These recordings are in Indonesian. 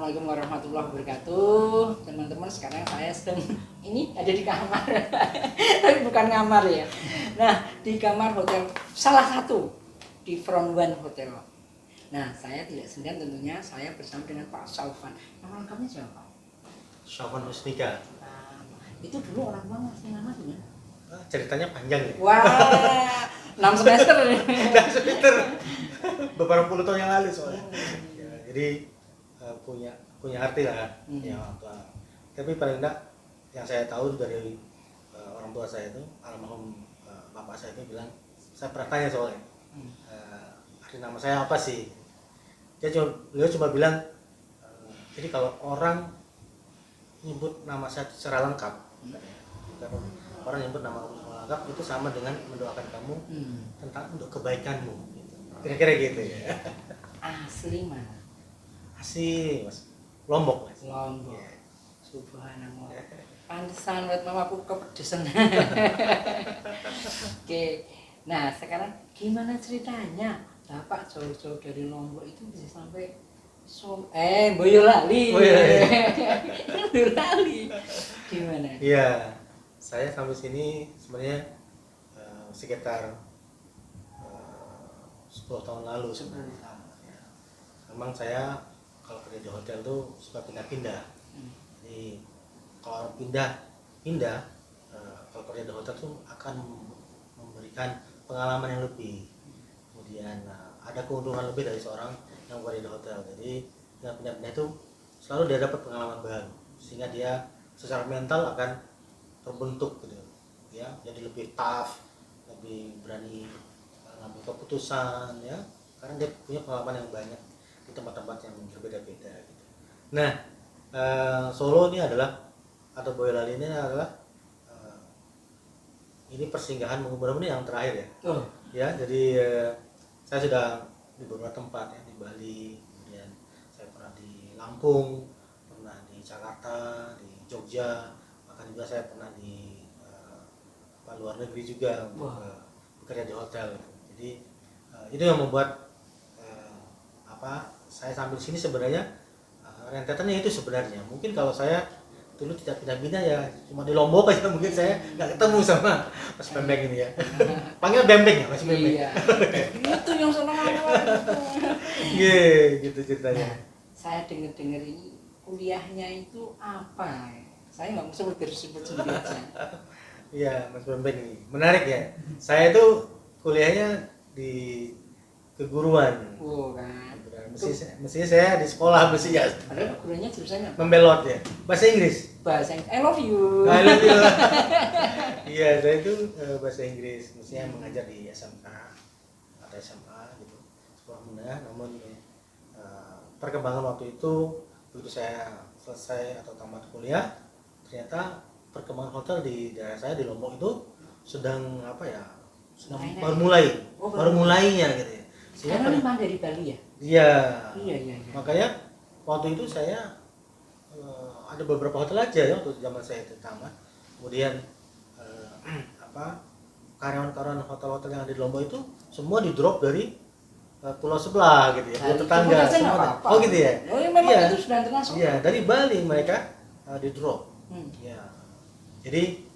Assalamualaikum warahmatullahi wabarakatuh. Teman-teman, sekarang saya sedang ini ada di kamar. Tapi bukan kamar ya. Nah, di kamar hotel salah satu di Front One Hotel. Nah, saya tidak sendirian tentunya, saya bersama dengan Pak Saufan. Nama lengkapnya siapa? Saufan Husnika. Nah, itu dulu orang tua ngasih nama tuh ya? Ceritanya panjang ya. Wah, 6 semester nih. 6 semester. Beberapa puluh tahun yang lalu soalnya. Ya, jadi punya arti lah ya orang tua. Tapi paling enggak yang saya tahu dari orang tua saya itu, almarhum bapak saya itu bilang, saya pernah tanya soalnya arti nama saya apa sih. Beliau cuma bilang jadi kalau orang nyebut nama saya secara lengkap, kalau orang nyebut nama lengkap itu sama dengan mendoakan kamu tentang untuk kebaikanmu gitu. Kira-kira gitu ya. Asli mana? Asli Mas, Lombok Mas. Lombok. Ya. Subhanallah. Pantesan buat mamaku kepedesan. Oke. Nah, sekarang gimana ceritanya Bapak jauh-jauh dari Lombok itu bisa sampai Boyolali. Boyolali. Gimana? Iya. Saya sampai sini sebenarnya sekitar 10 tahun lalu sebenarnya. Ya. Memang saya kalau kerja di hotel tuh suka pindah-pindah. Jadi kalau pindah, kalau kerja di hotel tuh akan memberikan pengalaman yang lebih. Kemudian ada keuntungan lebih dari seorang yang bekerja di hotel. Jadi dengan pindah-pindah itu selalu dia dapat pengalaman baru, sehingga dia secara mental akan terbentuk gitu. Ya, jadi lebih tough, lebih berani mengambil keputusan ya, karena dia punya pengalaman yang banyak di tempat-tempat yang berbeda-beda gitu. Nah, Solo ini adalah atau Boyolali ini adalah ini persinggahan mudah-mudahan yang terakhir ya. Ya, jadi saya sudah di beberapa tempat ya, di Bali, kemudian saya pernah di Lampung, pernah di Jakarta, di Jogja, bahkan juga saya pernah di luar negeri juga untuk bekerja di hotel. Jadi itu yang membuat saya sambil sini sebenarnya rentetannya itu sebenarnya. Mungkin kalau saya dulu tidak pindah-pindah ya cuma di Lombok aja, mungkin saya nggak ketemu sama Mas Bembeng ini ya. Panggil Bembeng ya Mas Bembeng. Iya. Itu yang senang Gitu ceritanya. Nah, saya dengar-dengar ini kuliahnya itu apa? Saya nggak mau sebut sendiri aja. Iya, Mas Bembeng ini menarik ya. Saya itu kuliahnya di keguruan. Kan. Mestinya saya di sekolah mestinya. Padahal gurunya jurusannya apa? Membelot ya. Bahasa Inggris. Bahasa Inggris. I love you. I love you. Iya, saya itu bahasa Inggris. Mestinya mengajar di SMK atau SMA gitu, sekolah menengah. Namun perkembangan waktu itu begitu saya selesai atau tamat kuliah, ternyata perkembangan hotel di daerah saya di Lombok itu sedang baru mulainya gitu ya. Karena memang dari Bali ya? Iya. Makanya waktu itu saya ada beberapa hotel aja ya waktu zaman saya itu tamat. Kemudian karyawan-karyawan hotel-hotel yang ada di Lombok itu semua di drop dari pulau sebelah gitu ya, pulau tetangga semua. Oh gitu ya. Oh ya, memang itu sudah internasional. Iya, dari Bali mereka di drop. Ya. Jadi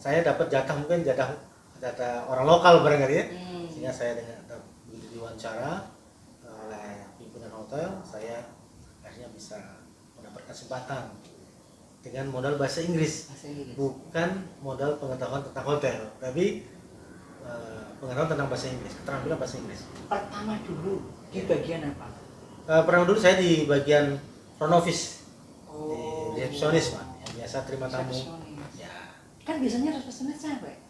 saya dapat jatah orang lokal barangkali ya. Sehingga saya dengan diwawancara oleh pimpinan hotel, saya akhirnya bisa mendapat kesempatan dengan modal bahasa Inggris. Bukan modal pengetahuan tentang hotel, tapi pengetahuan tentang bahasa Inggris, keterampilan bahasa Inggris. Pertama dulu di bagian apa? Pertama dulu saya di bagian front office, di resepsionis Pak, yang biasa terima tamu. Ya. Kan biasanya resepsionis cewek.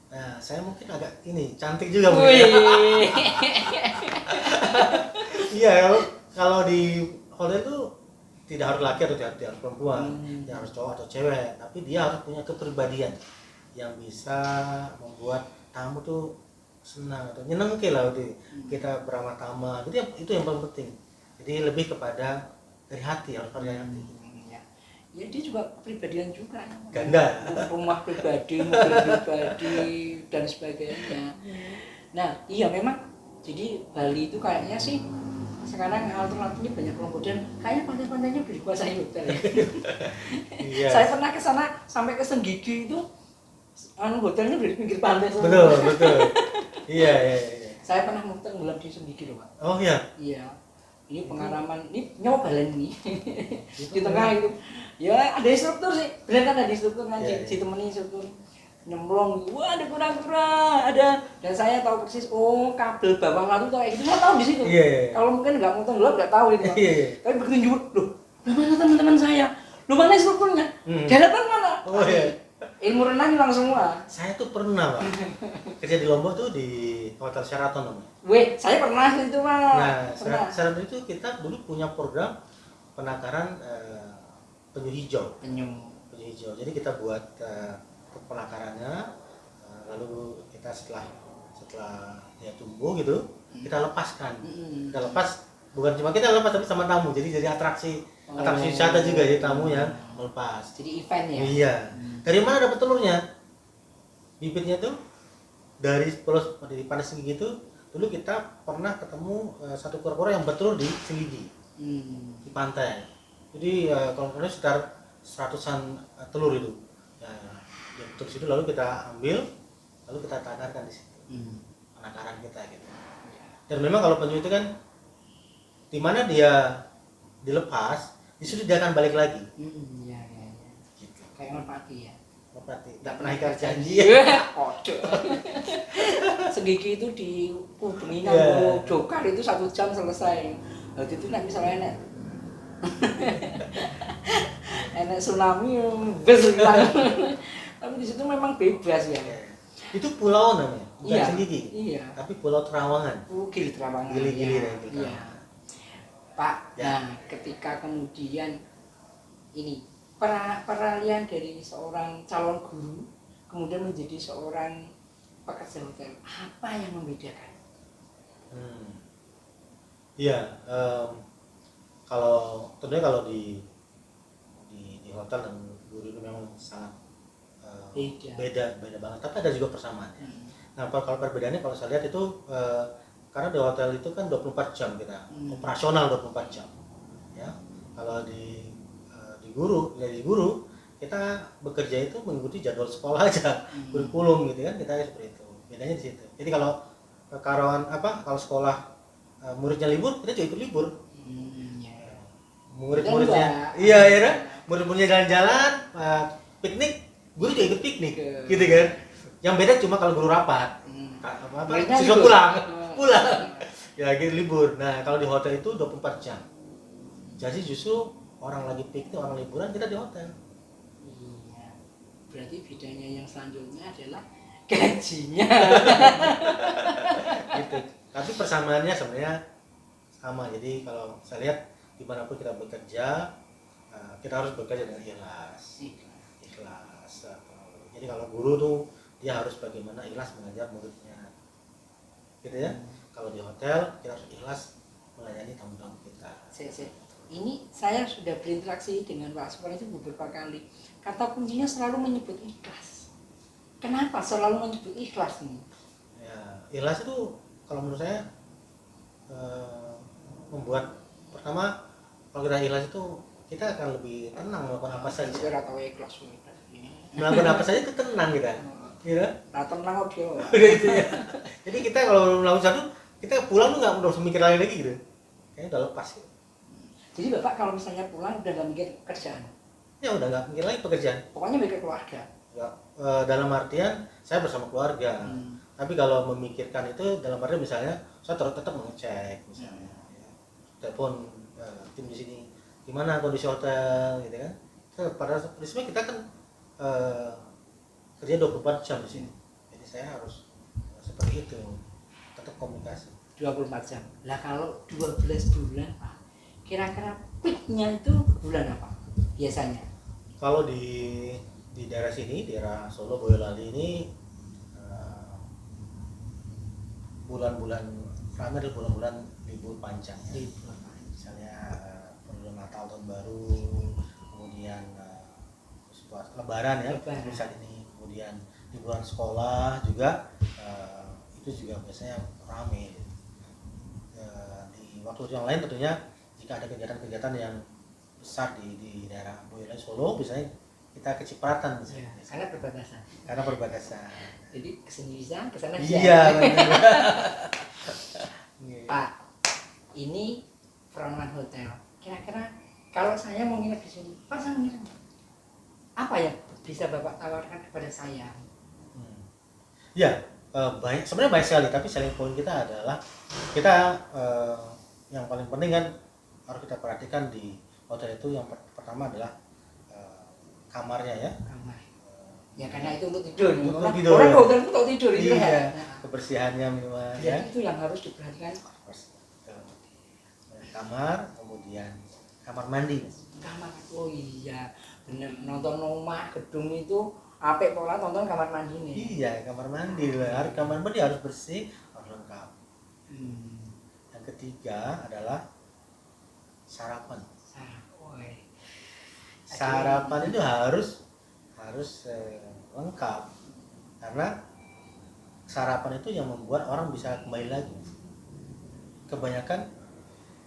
Nah, saya mungkin agak cantik juga mungkin. Iya, kalau di hotel itu tidak harus laki atau tidak harus perempuan, tidak harus cowok atau cewek, tapi dia harus punya kepribadian yang bisa membuat tamu tuh senang atau nyenengke lah kita beramah tamah. Itu yang paling penting. Jadi lebih kepada dari hati, harus dari hati. Ya dia juga kepribadian juga. Ganda. Rumah pribadi, mobil pribadi dan sebagainya. Nah, iya memang. Jadi Bali itu kayaknya sih sekarang alternatifnya banyak kelompok dan kayaknya pantai-pantainya udah dikuasai hotel ya. Iya. Saya pernah ke sana sampai ke Senggigi itu, hotelnya udah di pinggir pantai semua. Betul. Iya. Saya pernah tenggelam di Senggigi loh Pak. Oh iya. Iya. Ini pengalaman, ini nyobalan nih di tengah itu. Ya ada instruktur sih, benar kan ada instruktur kan, ditemani instruktur nyemplung, wah ada kura-kura, ada, dan saya tahu persis, oh kabel bawah lalu tuh kayak gitu, saya tahu di situ. Kalau mungkin nggak mau tenggelam nggak tahu itu. Tapi begitu nyebut, loh, mana teman-teman saya, loh mana instrukturnya, daratan mana? Oh iya. Ilmu renang hilang semua. Saya tuh pernah Pak kerja di Lombok tuh di Hotel Sheraton namanya. Weh, saya pernah itu Pak. Nah, Sheraton itu kita dulu punya program penakaran penyu hijau. Penyu hijau. Jadi kita buat penakarannya, lalu kita setelah dia tumbuh gitu, kita lepaskan. Kita lepas, bukan cuma kita lepas tapi sama tamu. Jadi atraksi wisata juga, jadi tamu yang melepas. Jadi event ya. Iya. Dari mana dapat telurnya? Bibitnya tuh dari Pantai Senggigi itu dulu kita pernah ketemu satu kura-kura yang bertelur di Senggigi, di pantai. Jadi kalau sekitar 100-an telur itu. Nah, dia betul situ lalu kita ambil, lalu kita takarkan di situ. Penakaran kita gitu. Dan memang kalau penyu itu kan di mana dia dilepas, di situ dia akan balik lagi. Iya. Gitu. Kayak merpati ya. Merpati, tidak pernah ikat janji. Kode. Senggigi itu di Kuningan, Jokar itu 1 jam selesai. Waktu itu misalnya enak tsunami, bus hilang. Tapi di situ memang bebas ya. Itu pulau namanya, bukan Senggigi. Iya. Tapi Pulau Terawangan. Gili Terawangan. Gili. Iya. Pak, nah ketika kemudian ini peralihan dari seorang calon guru kemudian menjadi seorang pekerja hotel, apa yang membedakan? Iya, tentunya kalau di hotel dan guru itu memang sangat beda banget, tapi ada juga persamaannya. Nah, kalau perbedaannya kalau saya lihat itu karena di hotel itu kan 24 jam kita operasional 24 jam. Ya. Kalau di guru kita bekerja itu mengikuti jadwal sekolah aja, kurikulum gitu kan, kita seperti itu. Bedanya di situ. Jadi kalau kalau sekolah muridnya libur, kita juga ikut libur. Murid-muridnya iya kan? Murid-muridnya jalan-jalan, piknik, guru juga ikut piknik. Gitu kan. Yang beda cuma kalau guru rapat. Siswa pulang. Ya gitu libur. Nah, kalau di hotel itu 24 jam. Jadi justru orang lagi piknik, orang liburan, kita di hotel. Iya. Berarti bedanya yang selanjutnya adalah gajinya. Gitu. Tapi persamaannya sebenarnya sama. Jadi kalau saya lihat dimanapun kita bekerja, kita harus bekerja dengan ikhlas. Jadi kalau guru tuh dia harus bagaimana ikhlas mengajar muridnya, gitu ya. Kalau di hotel kita harus ikhlas melayani tamu-tamu kita. Ini saya sudah berinteraksi dengan Pak Supar itu beberapa kali. Kata kuncinya selalu menyebut ikhlas. Kenapa selalu menyebut ikhlas ini? Ya, ikhlas itu kalau menurut saya membuat pertama kalau kita ikhlas itu kita akan lebih tenang melakukan apa saja. Saya tahu ikhlas melakukan apa saja itu tenang kita. Gitu. Nah, tenang dia. Gitu ya. Jadi kita kalau melakukan satu, kita pulang tuh nggak usah mikir lagi gitu. Kayaknya udah lepas gitu. Jadi Bapak kalau misalnya pulang udah nggak mikir kerjaan? Ya udah nggak mikir lagi pekerjaan. Pokoknya mikir keluarga. Ya, dalam artian saya bersama keluarga. Tapi kalau memikirkan itu dalam artian misalnya saya tetap mengecek misalnya. Ya. Telepon tim di sini, gimana kondisi hotel gitu kan. Pada prinsipnya kita kan kerja 24 jam di sini. Jadi saya harus seperti itu. Tetap komunikasi. 24 jam. Lah kalau 12 bulan Pak, kira-kira peaknya itu bulan apa biasanya? Kalau di daerah sini, daerah Solo, Boyolali ini bulan-bulan ramai adalah bulan-bulan libur panjang. Misalnya bulan Natal, tahun baru, kemudian Lebaran ya, saat ini, kemudian liburan sekolah juga itu juga biasanya ramai. Di waktu yang lain tentunya jika ada kegiatan-kegiatan yang besar di daerah Boyolali Solo, misalnya kita ke Cipratan misalnya. Karena perbatasan. Karena perbatasan. Jadi kesini bisa, kesana bisa. Iya benar. Pak, ini Front One Hotel. Kira-kira kalau saya mau nginep di sini, Pak saya nginep. Apa yang bisa Bapak tawarkan kepada saya? Ya, sebenarnya banyak sekali, tapi selling point kita adalah kita yang paling penting kan harus kita perhatikan di hotel itu yang pertama adalah kamarnya ya. Kamar. Ya karena itu untuk tidur. Untuk tidur. Orang ke hotel untuk tidur itu Iya. Nah, Kebersihannya minimal ya. ya. Itu yang harus diperhatikan. Kamar, kemudian kamar mandi. Kamar. Oh iya, bener, nonton rumah gedung itu apik pola tonton kamar mandi nih. Iya, kamar mandi. Kamar mandi harus bersih, harus lengkap. Yang ketiga adalah sarapan. Sarapan itu harus lengkap, karena sarapan itu yang membuat orang bisa kembali lagi. Kebanyakan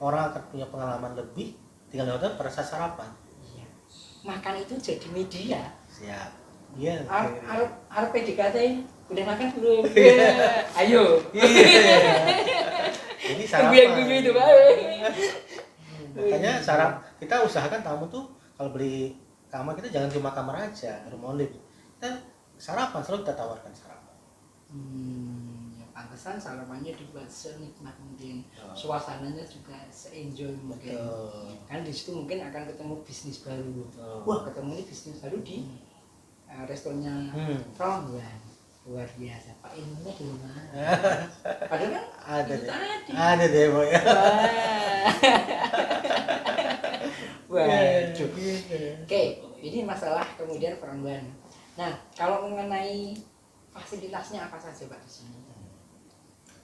orang akan punya pengalaman lebih tinggal di hotel pada saat sarapan. Iya. Makan itu jadi media. Siap. Iya. Harus PDKT udah makan belum? Ayo. Jadi sarapan. Guyu itu baik. Makanya kita usahakan tamu tuh kalau beli kamar kita jangan cuma kamar aja, room only. Kita sarapan selalu kita tawarkan sarapan. Ya pantesan sarapannya dibuat senikmat mungkin, suasananya juga se-enjoy mungkin. Kan di situ mungkin akan ketemu bisnis baru. Wah, ketemu ini bisnis baru di restorannya Front One. Luar biasa, Pak, ilmunya di mana? Padahal kan ada deh. Tadi. Ada deh, Boy. Waduh. Oke, ini masalah kemudian Front One. Nah, kalau mengenai fasilitasnya apa saja Pak di sini?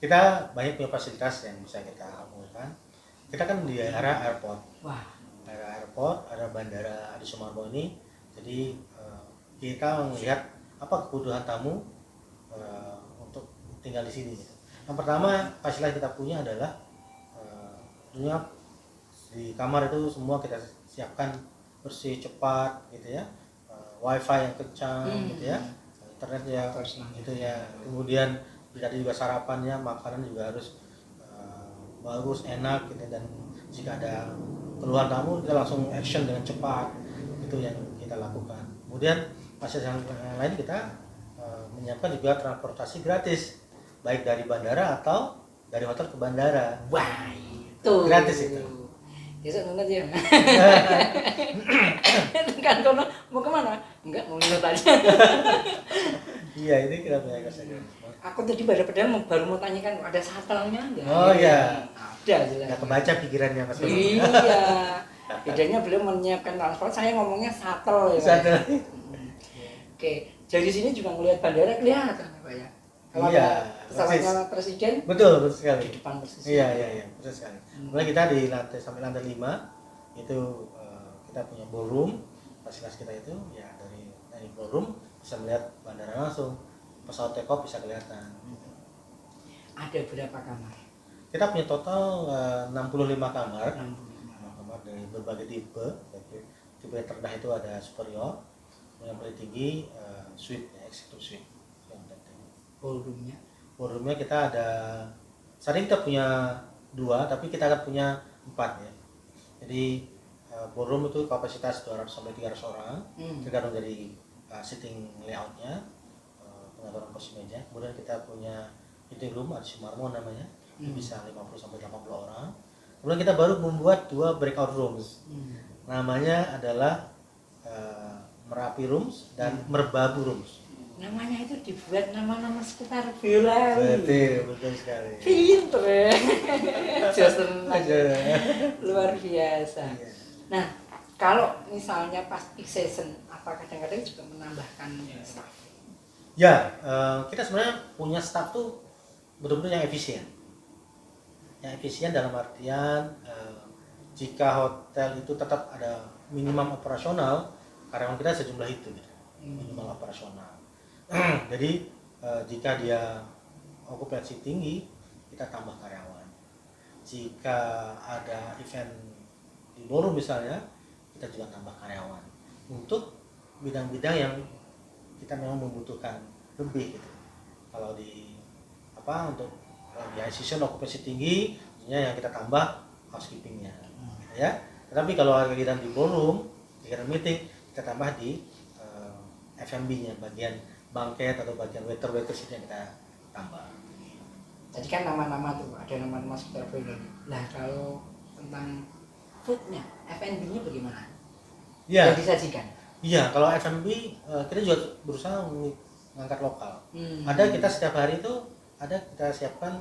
Kita banyak punya fasilitas yang bisa kita lakukan. Kita kan di daerah airport. Wah, Daerah airport, ada bandara Adi Sumarmo ini. Jadi kita melihat apa kebutuhan tamu untuk tinggal di sini. Yang pertama fasilitas kita punya adalah tentunya di kamar itu semua kita siapkan bersih, cepat, gitu ya, wifi yang kencang, gitu ya, internet ya, gitu ya. Kemudian tadi juga sarapannya, makanan juga harus bagus, enak, gitu. Dan jika ada keluhan tamu kita langsung action dengan cepat. Itu yang kita lakukan. Kemudian fasilitas yang lain kita menyiapkan juga transportasi gratis, baik dari bandara atau dari hotel ke bandara. wah itu Gratis itu. Besok nunggu ya. Kan kono mau kemana? Enggak, mau nginep aja. Iya, ini kita punya fasilitas. Aku tadi baru mau tanyakan ada shuttle-nya enggak? Oh iya. Ada jelas. Nggak kebaca pikirannya Mas. Iya. Bedanya beliau menyiapkan transport, saya ngomongnya shuttle ya. Shuttle. Oke, dari sini juga melihat bandara kelihatan Pak ya. Kalau Iya, ada pesawatnya presiden Betul sekali. di depan persis. Iya, betul sekali. Mulai kita di lantai sampai lantai 5 itu kita punya ballroom. Fasilitas kita itu ya dari ballroom bisa melihat bandara langsung. Pesawat take off bisa kelihatan. Ada berapa kamar? Kita punya total 65 kamar. 65. Kamar dari berbagai tipe. Tipe yang terendah itu ada superior. Yang paling tinggi suite, ya, executive suite. Ballroomnya kita ada, saat ini kita punya 2, tapi kita akan punya 4 ya. Jadi ballroom itu kapasitas 200 sampai 300 orang, tergantung dari sitting layoutnya, pengaturan kursi meja. Kemudian kita punya meeting room, ada Sumarmo namanya, bisa 50 sampai 80 orang. Kemudian kita baru membuat 2 breakout rooms, namanya adalah Merapi Rooms dan Merbabu Rooms. Namanya itu dibuat nama-nama sekitar bola. Betul sekali. Pinter ya. Luar biasa. Nah, kalau misalnya pas peak season, apa kadang-kadang juga menambahkan staff? Ya, kita sebenarnya punya staff tuh betul-betul yang efisien. Yang efisien dalam artian jika hotel itu tetap ada minimum operasional, karyawan kita sejumlah itu, gitu. Minimal operasional. Jadi jika dia okupansi tinggi, kita tambah karyawan. jika ada event di ballroom misalnya, kita juga tambah karyawan untuk bidang-bidang yang kita memang membutuhkan lebih gitu. Kalau di untuk di high season okupansi tinggi, tentunya yang kita tambah housekeepingnya, gitu ya. Tetapi kalau kegiatan di ballroom, kegiatan meeting, kita tambah di F&B-nya, bagian banquet atau bagian waiters itu yang kita tambah. Jadi kan nama-nama tuh, ada nama-nama sekitar brand. Nah kalau tentang foodnya, F&B-nya bagaimana? Iya. Yang disajikan? Iya, kalau F&B kita juga berusaha mengangkat lokal. Ada kita setiap hari itu kita siapkan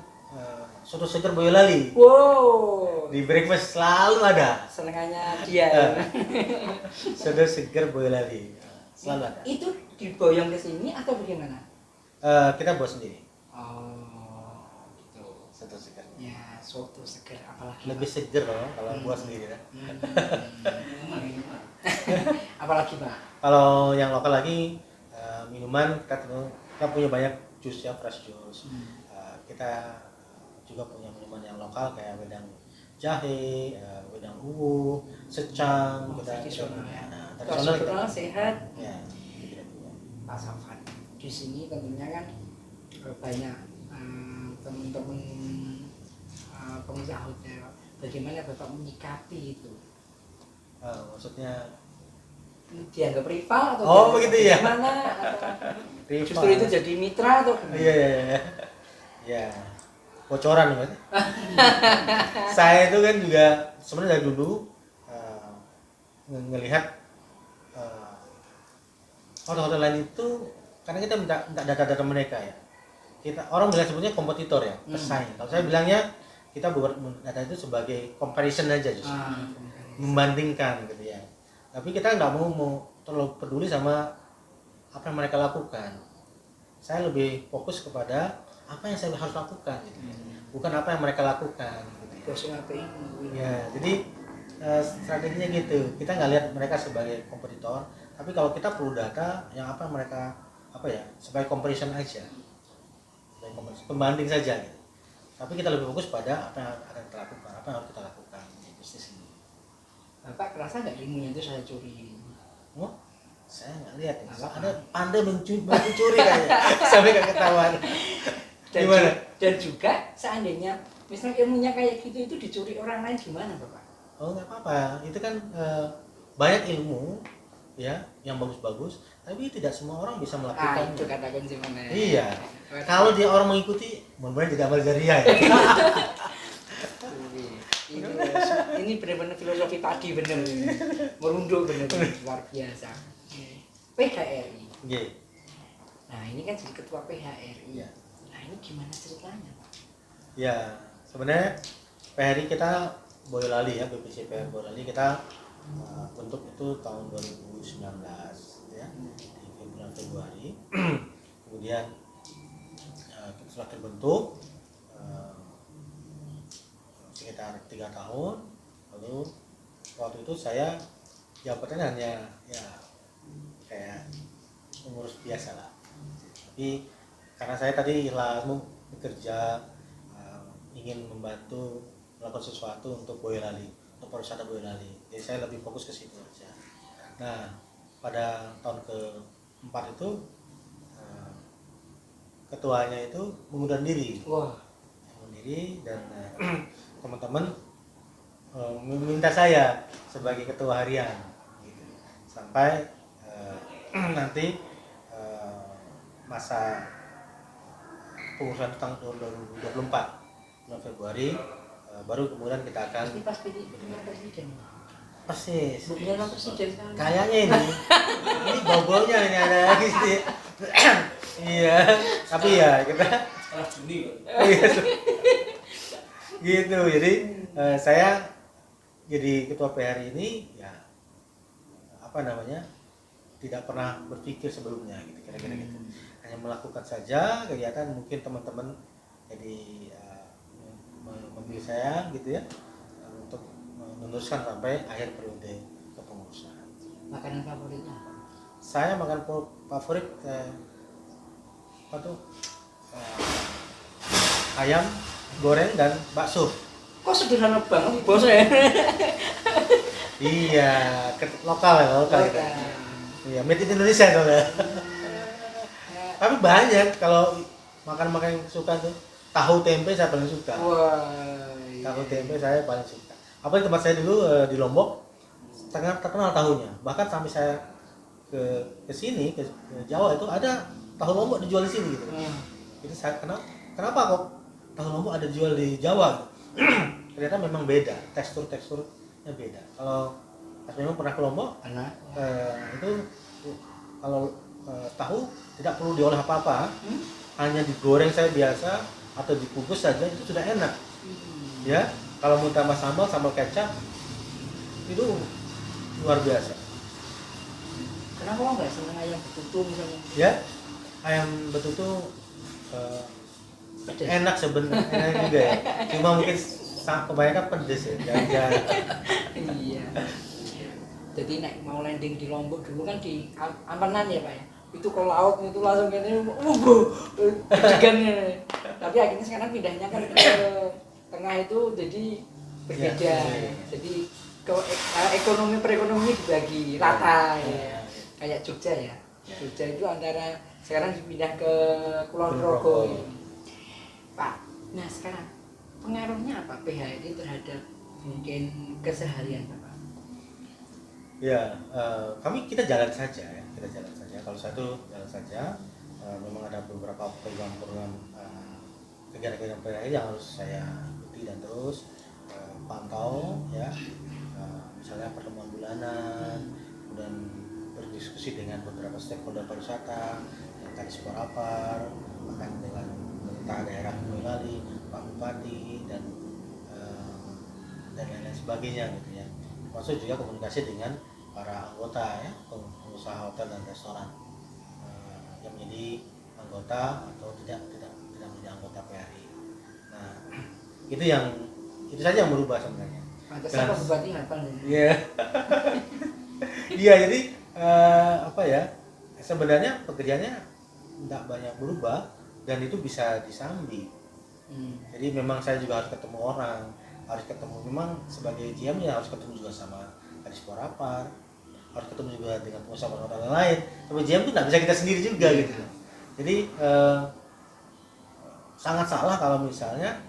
soto seger Boyolali. Wow. Di breakfast selalu ada. Senengannya dia. Soto seger Boyolali selalu ada. Itu diboyong ke sini atau bagaimana? Kita buat sendiri. Oh, gitu. Soto seger. Ya, soto seger apalagi. Lebih seger loh kalau buat sendiri ya. Apalagi Pak? Kalau yang lokal lagi minuman kita punya banyak jus ya, fresh juice. Kita juga punya minuman yang lokal kayak wedang jahe, wedang uwu, secang, tradisional ya. Tradisional sehat. Ya. Pak Safan. Di sini tentunya kan banyak teman-teman pengusaha hotel. Bagaimana Bapak menyikapi itu? Maksudnya dianggap rival atau begitu ya? Gimana? Atau justru itu jadi mitra atau gimana? Iya. Bocoran Mas. Saya itu kan juga sebenarnya dari dulu ngelihat hotel-hotel lain itu, karena kita minta data-data mereka ya. Orang bilang sebutnya kompetitor ya, pesaing. Kalau saya bilangnya kita buat data itu sebagai comparison aja justru. Membandingkan gitu ya. Tapi kita nggak mau terlalu peduli sama apa yang mereka lakukan. Saya lebih fokus kepada apa yang saya harus lakukan gitu. Bukan apa yang mereka lakukan gitu ya. Jadi strateginya gitu. Kita nggak lihat mereka sebagai kompetitor, tapi kalau kita perlu data yang apa mereka sebagai comparison aja. Pembanding saja gitu. Tapi kita lebih fokus pada apa yang akan kita lakukan, apa yang harus kita lakukan di bisnis ini. Bapak kerasa nggak ilmunya itu saya curi? Saya nggak lihat ya. Ada pandai mencuri kayaknya sampai nggak ketahuan. Gimana? Dan juga seandainya misalnya ilmunya kayak gitu itu dicuri orang lain gimana Bapak? Nggak apa-apa. Itu kan banyak ilmu ya yang bagus-bagus, tapi tidak semua orang bisa melakukan. Itu kata kunci mana? Iya. Kalau dia orang mengikuti, mudah-mudahan jadi amal jariah ya. Ini benar-benar filosofi padi bener, merunduk bener, luar biasa. PHRI. Nah ini kan jadi ketua PHRI. Ya. Nah ini gimana ceritanya Pak? Ya sebenarnya PHRI kita Boyolali ya, BPC PHRI Boyolali kita bentuk itu tahun 2019 ya, di bulan Februari. Kemudian setelah terbentuk sekitar 3 tahun, lalu waktu itu saya jabatannya hanya ya kayak pengurus biasa lah. Tapi karena saya tadi langsung bekerja ingin membantu melakukan sesuatu untuk Boyolali, untuk pariwisata Boyolali. Jadi saya lebih fokus ke situ aja. Nah, pada tahun keempat itu ketuanya itu mengundurkan diri. Dan teman-teman meminta saya sebagai ketua harian gitu. Sampai nanti masa pengurusan tahun 2024 bulan Februari baru kemudian kita akan pas pemilihan presiden. Persis. Pemilihan presiden kan. Kayaknya ini bau-baunya ini ada lagi sih. Iya, tapi ya kita gitu. Jadi saya jadi ketua PHRI ini ya tidak pernah berpikir sebelumnya gitu, kira-kira gitu. Hanya melakukan saja kegiatan, mungkin teman-teman jadi memilih saya gitu ya untuk meneruskan sampai akhir periode kepengurusan. Makanan favoritnya? Saya makan favorit ayam goreng dan bakso. Kok sederhana banget bos ya? Iya, lokal ya, lokal kita. Iya, made in Indonesia soalnya. Tapi banyak kalau makan-makan yang suka tuh tahu tempe saya paling suka. Wah. Tahu tempe saya paling suka. Apa di tempat saya dulu di Lombok sangat terkenal tahunya. Bahkan sampai saya ke sini ke Jawa itu ada tahu Lombok dijual di sini gitu. Jadi saya kenapa kok tahu Lombok ada dijual di Jawa? Ternyata memang beda, teksturnya beda. Kalau pas memang pernah ke Lombok, itu kalau tahu tidak perlu diolah apa-apa, hanya digoreng saya biasa atau dikukus saja itu sudah enak. Ya, kalau mau tambah sambal kecap itu luar biasa. Kenapa lo nggak seneng ayam betutu misalnya? Ya, ayam betutu enak sebenarnya, enak juga ya. Cuma mungkin kebanyakan pedes ya. Iya. Jadi naik mau landing di Lombok dulu kan di Ampenan ya Pak ya. Itu ke laut itu langsung gini, degannya. Tapi akhirnya sekarang pindahnya kan ke tengah itu jadi berbeda. Jadi ekonomi perekonomian dibagi rata ya. Kayak Jogja ya. Jogja itu antara sekarang dipindah ke Kulon Progo. Ya. Pak, nah sekarang pengaruhnya apa PHRI terhadap mungkin keseharian Bapak? Ya, kita jalan saja ya, kita jalan saja. Kalau saya tuh jalan saja, memang ada beberapa program-program kegiatan-kegiatan PHRI yang harus saya ikuti dan terus pantau ya. Misalnya pertemuan bulanan, kemudian berdiskusi dengan beberapa stakeholder pariwisata, yang tadi Sporapar, bahkan dengan pemerintah daerah Boyolali, Pak Bupati dan lain-lain sebagainya gitu ya. Termasuk juga komunikasi dengan para anggota ya, pengusaha hotel dan restoran yang menjadi anggota atau tidak menjadi anggota PHRI. Nah, itu saja yang berubah sebenarnya. Pantesan Pak Bupati hafal nih. Iya. Iya, jadi apa ya? Sebenarnya pekerjaannya tidak banyak berubah dan itu bisa disambi. Jadi memang saya juga harus ketemu orang, harus ketemu memang sebagai GM ya harus ketemu juga sama Sporapar, harus ketemu juga dengan pengusaha hotel yang lain. Tapi GM itu nggak bisa kita sendiri juga gitu. Jadi sangat salah kalau misalnya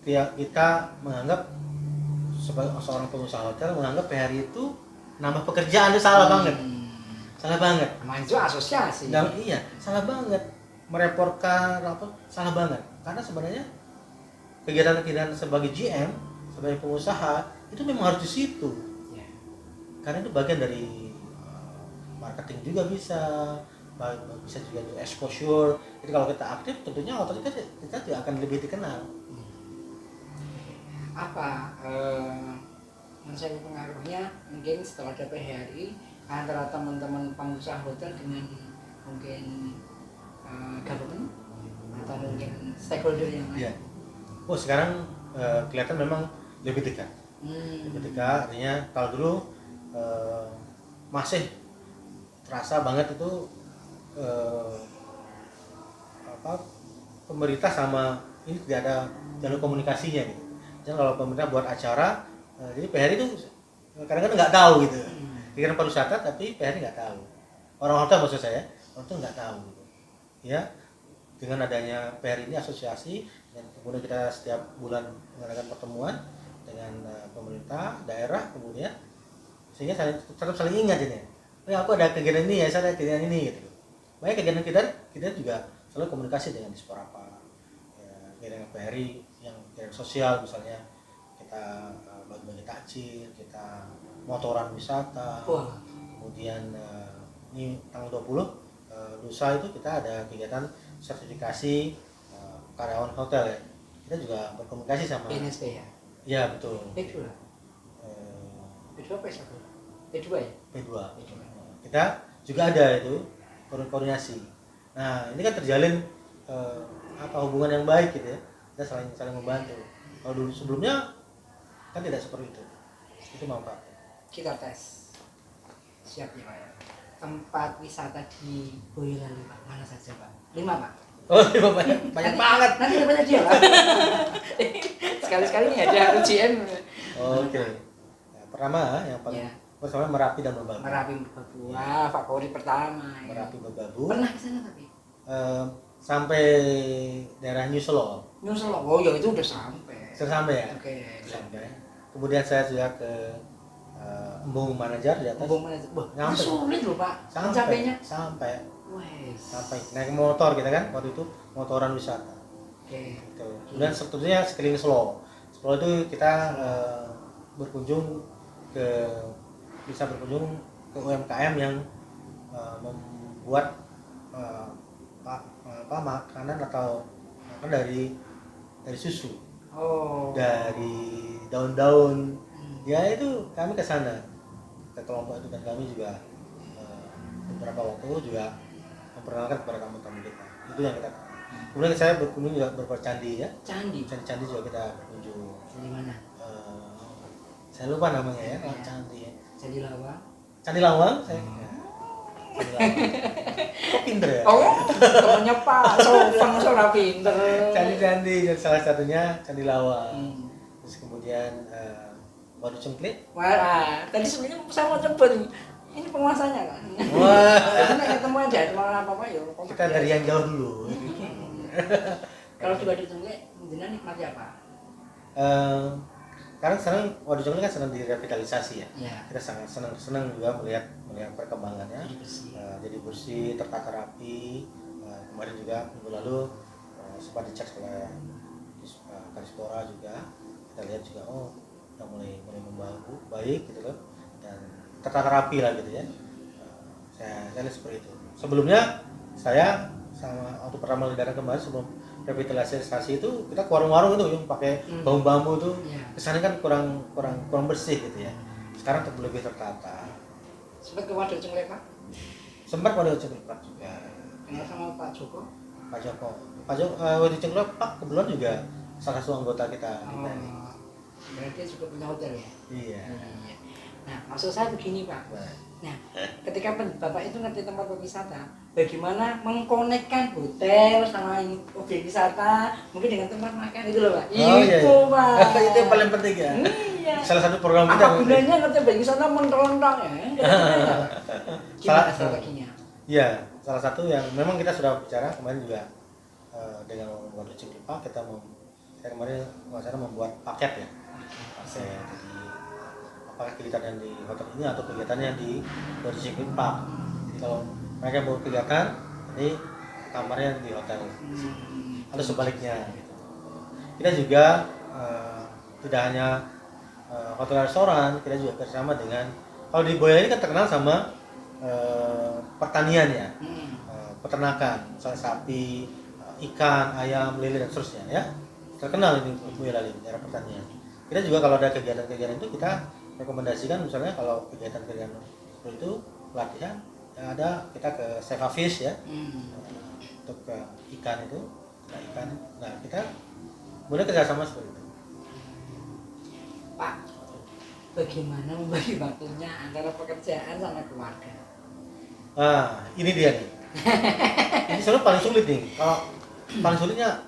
kita menganggap sebagai seorang pengusaha hotel menganggap PHRI itu nambah pekerjaan itu salah banget. Salah banget. Namanya itu asosiasi. Dan iya, salah banget. Merepotkan apa? Salah banget. Karena sebenarnya kegiatan-kegiatan sebagai GM, sebagai pengusaha itu memang harus di situ. Karena itu bagian dari marketing juga bisa juga untuk exposure. Jadi kalau kita aktif tentunya hotel kita juga akan lebih dikenal. Apa menurut pengaruhnya mungkin setelah ada PHRI antara teman-teman pengusaha hotel dengan mungkin government atau mungkin stakeholder yang lain? Yeah. Oh sekarang kelihatan memang lebih dekat. Lebih dekat, artinya kalau dulu masih terasa banget itu pemerintah sama ini tidak ada jalur komunikasinya gitu. Jadi kalau pemerintah buat acara, jadi PHRI itu kadang-kadang nggak tahu gitu. Pikiran pariwisata tapi PHRI nggak tahu. Orang hotel maksud saya, orang hotel nggak tahu gitu. Ya, dengan adanya PHRI ini asosiasi, dan kemudian kita setiap bulan mengadakan pertemuan dengan pemerintah daerah, kemudian sehingga tetap saling ingat ini. Oh ya, aku ada kegiatan ini ya, saya ada kegiatan ini gitu. Banyak kegiatan kita juga selalu komunikasi dengan Sporapar, ya, kegiatan PHRI yang kegiatan sosial misalnya kita bagi-bagi takjil, kita motoran wisata. Kemudian ini tanggal 20 lusa itu kita ada kegiatan sertifikasi karyawan hotel ya. Kita juga berkomunikasi sama PNSP ya? Ya betul. P2? P2 apa ya? P2 ya? P2. Kita juga ada itu koordinasi. Nah ini kan terjalin hubungan yang baik gitu ya. Kita saling membantu. Kalau dulu sebelumnya kan tidak seperti itu. Itu manfaat. Kita tes. Siap ya Pak ya. Tempat wisata di Boyolali Pak, mana saja Pak? 5 Pak. Oh 5 banyak banget. Nanti banyak dia Pak. sekali-sekali nih ada UGM. Oke. Nah, pertama yang paling Ya. pertama Merapi dan Merbabu. Merapi Merbabu. Wah, favorit pertama. Ya. Merapi Merbabu. Pernah ke sana tapi? Sampai daerah New Solo. Nyusul. Oh, ya itu udah sampai. Sudah sampai ya? Oke. Sampai. Kemudian saya juga ke Embung Manajer di atas. Embung mana? Wah, Nyampe. itu sulit loh, Pak. Mencapainya. Sampai. Wes. Sampai naik motor kita kan waktu itu motoran wisata. Oke. Gitu. Kemudian sebetulnya sekeliling Solo. Solo itu kita berkunjung bisa berkunjung ke UMKM yang membuat makanan atau dari susu, Oh. dari daun-daun. Ya itu kami ke sana ke kelompok itu dan kami juga beberapa waktu juga memperkenalkan kepada tamu-tamu kita. Itu yang kita. Kemudian saya berkunjung juga beberapa candi ya. Candi. Candi juga kita berkunjung. Candi mana? Saya lupa namanya ya, Ya. candi ya. Candi Lawang. Candi Lawang saya. Ya. Candi Lawang. Kok pinter ya? Oh, temennya Pak Sofang seorang pinter. Candi-candi salah satunya Candi Lawang. Hmm. Terus kemudian Waduk Cengklik. Wah, tadi sebenarnya saya mau coba nih. Ini penguasanya kan. Wah. Jadi nek ketemu aja malah apa ya. Kita dari yang jauh dulu. Kalau coba ditunggu, jenengan nikmati apa? Karena sekarang Waduk Cengklik kan sedang direvitalisasi ya. Iya. Kita sangat senang juga melihat perkembangannya. Jadi bersih. Jadi bersih, tertata rapi. Kemarin juga minggu lalu sempat dicek oleh Karispora juga. Kita lihat juga udah mulai membangun baik gitu loh, dan tertata rapi lah gitu ya. Saya lihat seperti itu. Sebelumnya saya sama waktu pertama lebaran kemarin sebelum revitalisasi itu kita ke warung-warung itu yang pakai bambu-bambu itu Iya. kesannya kan kurang bersih gitu ya. Sekarang lebih tertata. Sempat ke Waduk Cengklik, Pak? Sempat pada Cengklik juga. Kenal sama Pak Joko? Pak Joko Waduk Cengklik Pak kebetulan juga salah satu anggota kita di TNI. Berarti juga punya hotel ya? Iya. Iya. Nah, maksud saya begini, Pak. Nah, ketika Bapak itu ngerti tempat wisata, bagaimana mengkonekkan hotel sama objek wisata, mungkin dengan tempat makan itu loh, Pak. Iya. Itu, Pak. Itu yang paling penting ya. Iya. Salah satu program kita. Apa gunanya ngerti objek wisata mentolong-tolong ya? Gimana strateginya? Iya, salah satu yang memang kita sudah bicara kemarin juga dengan Waduk Cengklik Pak, saya kemarin membuat paket ya. Paket jadi kegiatan yang di hotel ini atau kegiatannya di Waduk Cengklik Park. Jadi kalau mereka mau kegiatan, jadi kamarnya di hotel atau sebaliknya gitu. Kita juga tidak hanya hotel restoran, kita juga bersama dengan, kalau di Boyolali ini kan terkenal sama pertanian ya, peternakan, misalnya sapi, ikan, ayam, lele dan seterusnya ya. Terkenal ini Boyolali daerah pertanian. Kita juga kalau ada kegiatan-kegiatan itu kita rekomendasikan, misalnya kalau kegiatan-kegiatan seperti itu pelatihan yang ada, kita ke Seva Fish ya, untuk ke ikan itu, ikan. Nah kita boleh kerjasama seperti itu. Pak, bagaimana membagi waktunya antara pekerjaan sama keluarga? Ini dia nih. Ini sebenarnya paling sulit nih. Kalau paling sulitnya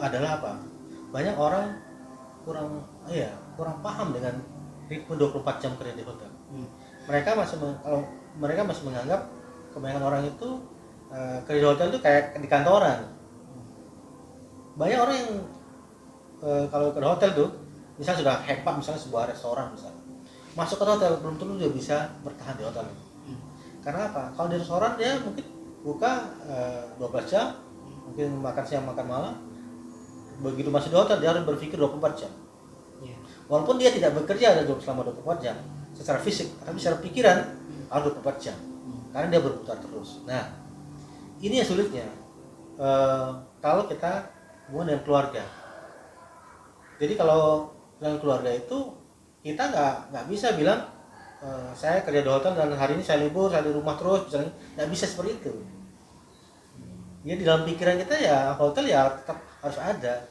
adalah apa? Banyak orang kurang paham dengan ritme 24 jam kerja di hotel. Mereka masih menganggap kebanyakan orang itu kerja di hotel itu kayak di kantoran. Banyak orang yang kalau ke hotel tuh, misalnya sudah hebat, misalnya sebuah restoran misalnya, masuk ke hotel belum tentu dia bisa bertahan di hotel. Karena apa? Kalau di restoran dia mungkin buka 12 jam, mungkin makan siang makan malam. Begitu masuk di hotel dia harus berpikir 24 jam. Walaupun dia tidak bekerja selama 24 jam secara fisik, tapi secara pikiran harus 24 jam. Karena dia berputar terus. Nah, ini yang sulitnya. Kalau kita hubungan dengan keluarga. Jadi kalau dengan keluarga itu kita nggak bisa bilang saya kerja di hotel dan hari ini saya libur, saya di rumah terus, misalnya nggak bisa seperti itu. Ya di dalam pikiran kita ya hotel ya tetap harus ada.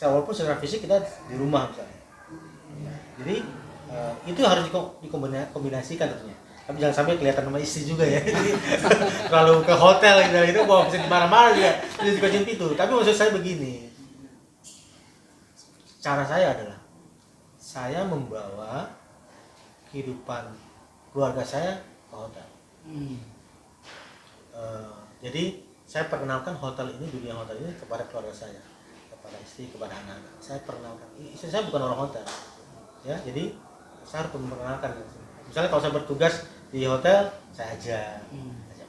Walaupun secara fisik kita di rumah misalnya. Jadi itu harus dikombinasikan tentunya. Tapi jangan sampai kelihatan sama istri juga ya. Jadi terlalu ke hotel gitu, bisa dimarah-marah juga, jadi dikocin pintu. Tapi maksud saya begini. cara saya adalah saya membawa kehidupan keluarga saya ke hotel. Jadi saya perkenalkan hotel ini, dunia hotel ini kepada keluarga saya, kepada istri, kepada anak-anak. Saya perkenalkan, istri saya bukan orang hotel, ya. Jadi saya harus memperkenalkan. Misalnya kalau saya bertugas di hotel, saya ajak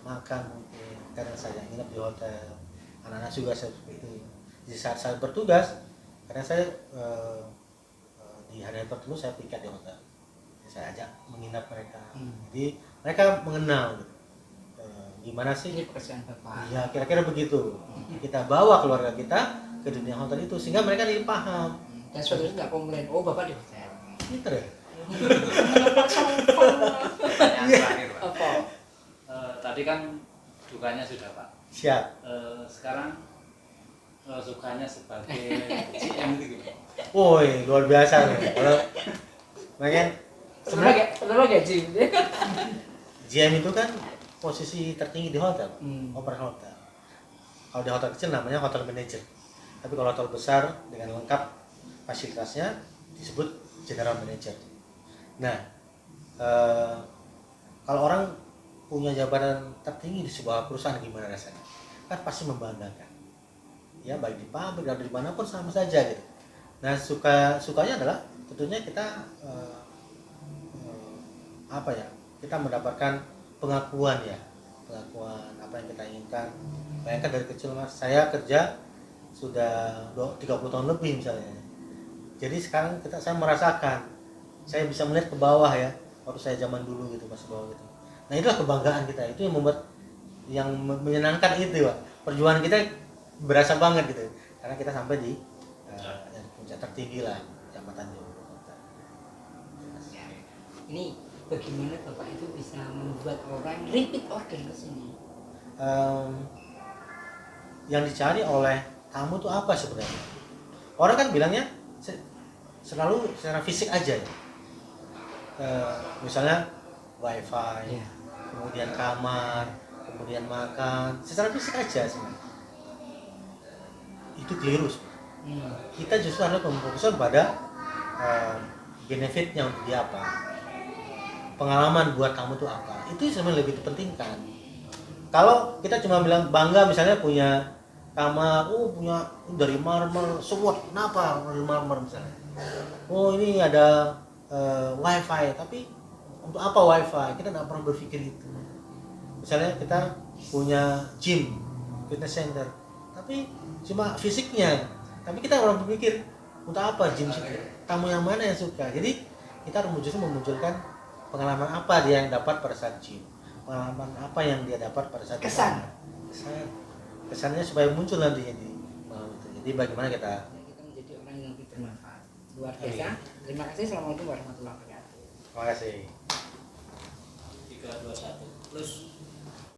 makan mungkin. Kadang saya nginep di hotel, anak-anak juga saya seperti itu. Jadi saat saya bertugas, kadang saya di hari tertentu saya pikat di hotel. Jadi saya ajak menginap mereka. Jadi mereka mengenal gitu. Gimana sih Ini pekerjaan Bapak. ya, kira-kira begitu. Kita bawa keluarga kita ke dunia hotel itu sehingga mereka lebih paham. Dan suatu saat nggak komplain, oh Bapak di hotel. Pinter ya. Pertanyaan terakhir Pak. Apa? Tadi kan dukanya sudah Pak. Siap. Sekarang sukanya sebagai GM itu gimana? Woi, luar biasa nih. Kalau pengen Sebenarnya gaji. GM itu kan posisi tertinggi di hotel, operator hotel. Kalau di hotel kecil namanya hotel manager. Tapi kalau hotel besar dengan lengkap fasilitasnya disebut general manager. Nah, kalau orang punya jabatan tertinggi di sebuah perusahaan gimana rasanya? Kan pasti membanggakan. Ya, baik di pabrik atau dimanapun sama saja gitu. Nah, sukanya adalah tentunya kita kita mendapatkan pengakuan apa yang kita inginkan. Bayangkan dari kecil Mas, saya kerja sudah 30 tahun lebih misalnya. Jadi sekarang saya merasakan, saya bisa melihat ke bawah ya, waktu saya zaman dulu gitu, masih bawah gitu. Nah, itulah kebanggaan kita, itu yang membuat, yang menyenangkan itu Pak. Perjuangan kita berasa banget gitu, karena kita sampai di puncak tertinggi lah jabatannya. Ini bagaimana Bapak itu bisa membuat orang repeat order ke sini? Yang dicari oleh tamu itu apa sebenarnya? Orang kan bilangnya selalu secara fisik aja ya. Misalnya wifi, kemudian kamar, kemudian makan, secara fisik aja sebenarnya. Itu keliru. Kita justru harus memfokuskan pada benefitnya untuk dia apa, pengalaman buat kamu tuh apa, itu sebenarnya lebih dipentingkan. Kalau kita cuma bilang bangga misalnya punya kamar, punya dari marmer, semua, kenapa dari marmer misalnya, ini ada wifi, tapi untuk apa wifi, kita nggak pernah berpikir itu. Misalnya kita punya gym, fitness center, tapi cuma fisiknya, tapi kita orang berpikir untuk apa gym situ, tamu yang mana yang suka. Jadi kita harus memunculkan pengalaman apa dia yang dapat pada saat gym, pengalaman apa yang dia dapat pada saat kesannya supaya muncul nantinya di itu. Jadi bagaimana kita menjadi orang yang lebih bermanfaat. Luar biasa. Terima kasih. Assalamualaikum warahmatullahi wabarakatuh. terima kasih. 3, 2, 1 plus